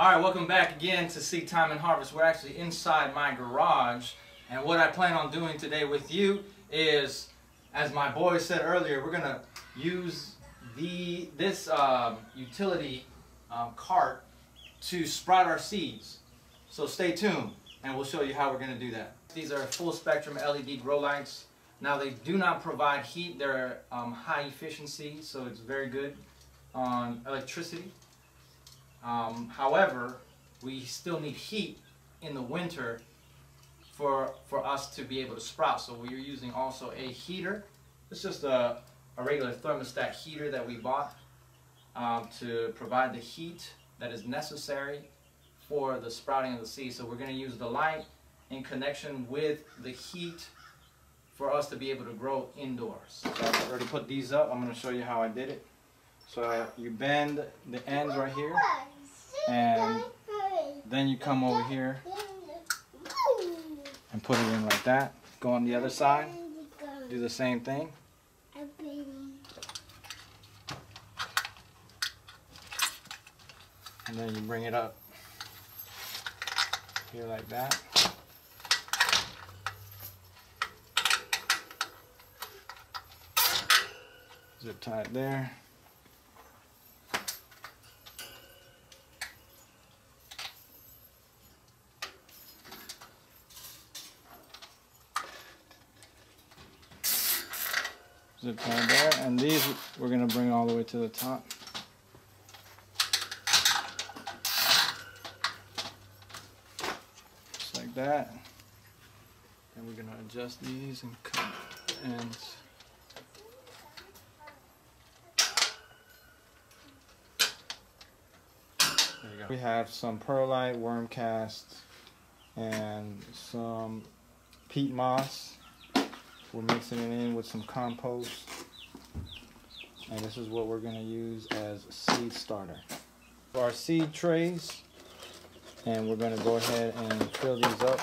Alright, welcome back again to Seedtime and Harvest. We're actually inside my garage, and what I plan on doing today with you is, as my boy said earlier, we're going to use this utility cart to sprout our seeds. So stay tuned and we'll show you how we're going to do that. These are full spectrum LED grow lights. Now they do not provide heat. They're high efficiency, so it's very good on electricity. However, we still need heat in the winter for us to be able to sprout. So we're using also a heater. It's just a regular thermostat heater that we bought to provide the heat that is necessary for the sprouting of the seed. So we're going to use the light in connection with the heat for us to be able to grow indoors. So I've already put these up. I'm going to show you how I did it. So you bend the ends right here, and then you come over here and put it in like that. Go on the other side, do the same thing. And then you bring it up here like that. Zip tie it there. Zip tie there, and these we're going to bring all the way to the top. Just like that. And we're going to adjust these and cut the ends. There you go. We have some perlite, worm cast, and some peat moss. We're mixing it in with some compost, and this is what we're going to use as seed starter. For our seed trays, and we're going to go ahead and fill these up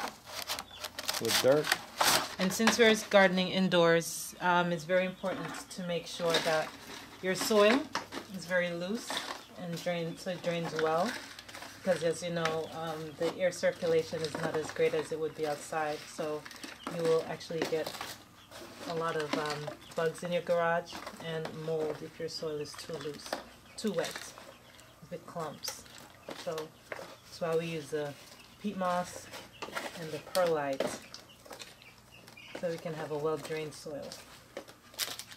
with dirt. And since we're gardening indoors, it's very important to make sure that your soil is very loose and so it drains well, because as you know, the air circulation is not as great as it would be outside, so you will actually get a lot of bugs in your garage and mold if your soil is too loose, too wet, with clumps. So that's why we use the peat moss and the perlite, so we can have a well-drained soil.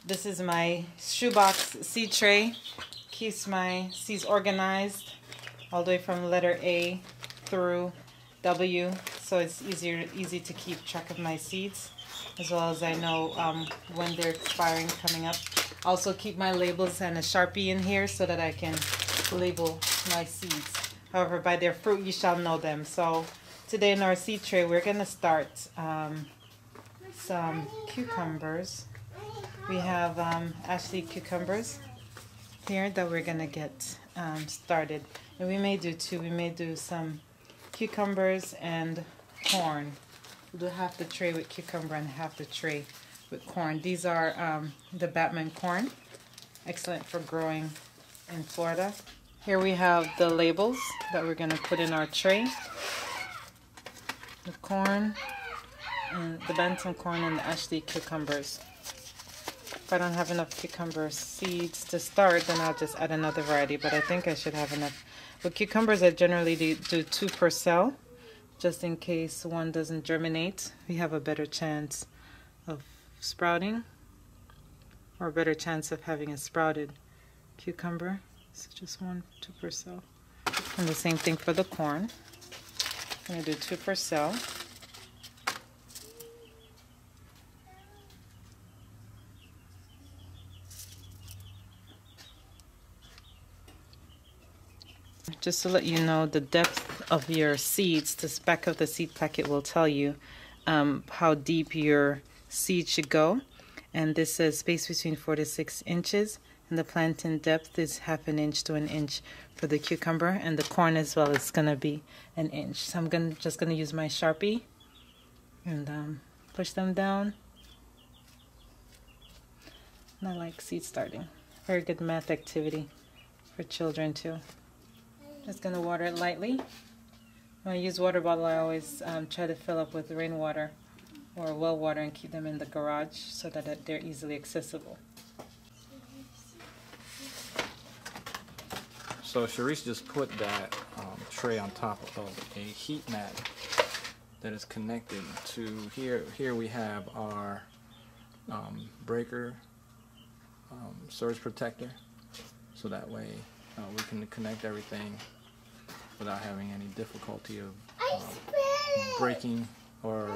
This is my shoebox seed tray. Keeps my seeds organized all the way from letter A through W, so it's easy to keep track of my seeds, as well as I know when they're expiring, coming up. Also keep my labels and a Sharpie in here so that I can label my seeds. However, by their fruit you shall know them. So today in our seed tray we're going to start some cucumbers. We have Ashley cucumbers here that we're going to get started. And we may do two. We may do some cucumbers and corn. We'll do half the tray with cucumber and half the tray with corn. These are the Batman corn, excellent for growing in Florida. Here we have the labels that we're going to put in our tray. The corn, and the Bantam corn, and the Ashley cucumbers. If I don't have enough cucumber seeds to start, then I'll just add another variety, but I think I should have enough. With cucumbers, I generally do 2 per cell. Just in case one doesn't germinate, we have a better chance of sprouting, or a better chance of having a sprouted cucumber. So just 2 per cell. And the same thing for the corn. I'm going to do 2 per cell. Just to let you know the depth of your seeds, the back of the seed packet will tell you how deep your seed should go. And this says space between 4 to 6 inches. And the planting depth is ½ an inch to 1 inch for the cucumber. And the corn as well is going to be 1 inch. So I'm just going to use my Sharpie and push them down. And I like seed starting. Very good math activity for children too. Just going to water it lightly. When I use water bottle, I always try to fill up with rainwater or well water and keep them in the garage so that they're easily accessible. So Sharice just put that tray on top of a heat mat that is connected to here. Here we have our breaker surge protector, so that way we can connect everything without having any difficulty of breaking or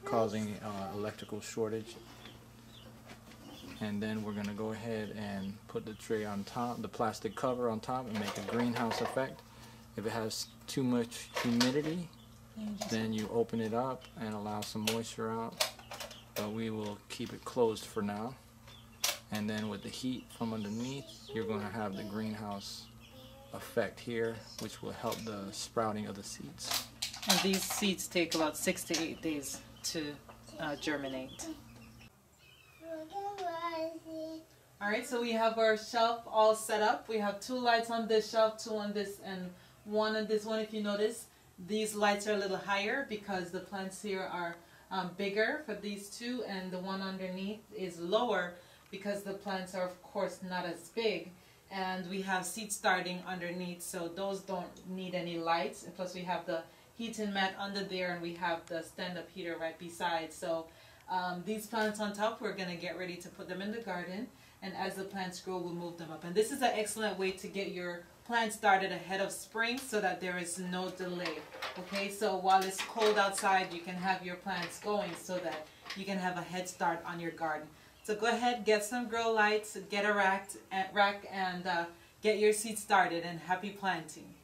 causing electrical shortage. And then we're going to go ahead and put the tray on top, the plastic cover on top, and make a greenhouse effect. If it has too much humidity, then you open it up and allow some moisture out, but we will keep it closed for now. And then with the heat from underneath, you're going to have the greenhouse effect here, which will help the sprouting of the seeds. And these seeds take about 6 to 8 days to germinate. Alright, so we have our shelf all set up. We have 2 lights on this shelf, 2 on this, and 1 on this one. If you notice, these lights are a little higher because the plants here are bigger for these 2, and the one underneath is lower because the plants are, of course, not as big. And we have seed starting underneath, so those don't need any lights. And plus we have the heating mat under there, and we have the stand-up heater right beside. So these plants on top, we're going to get ready to put them in the garden. And as the plants grow, we'll move them up. And this is an excellent way to get your plants started ahead of spring so that there is no delay. Okay, so while it's cold outside, you can have your plants going so that you can have a head start on your garden. So go ahead, get some grow lights, get a rack, and get your seeds started, and happy planting.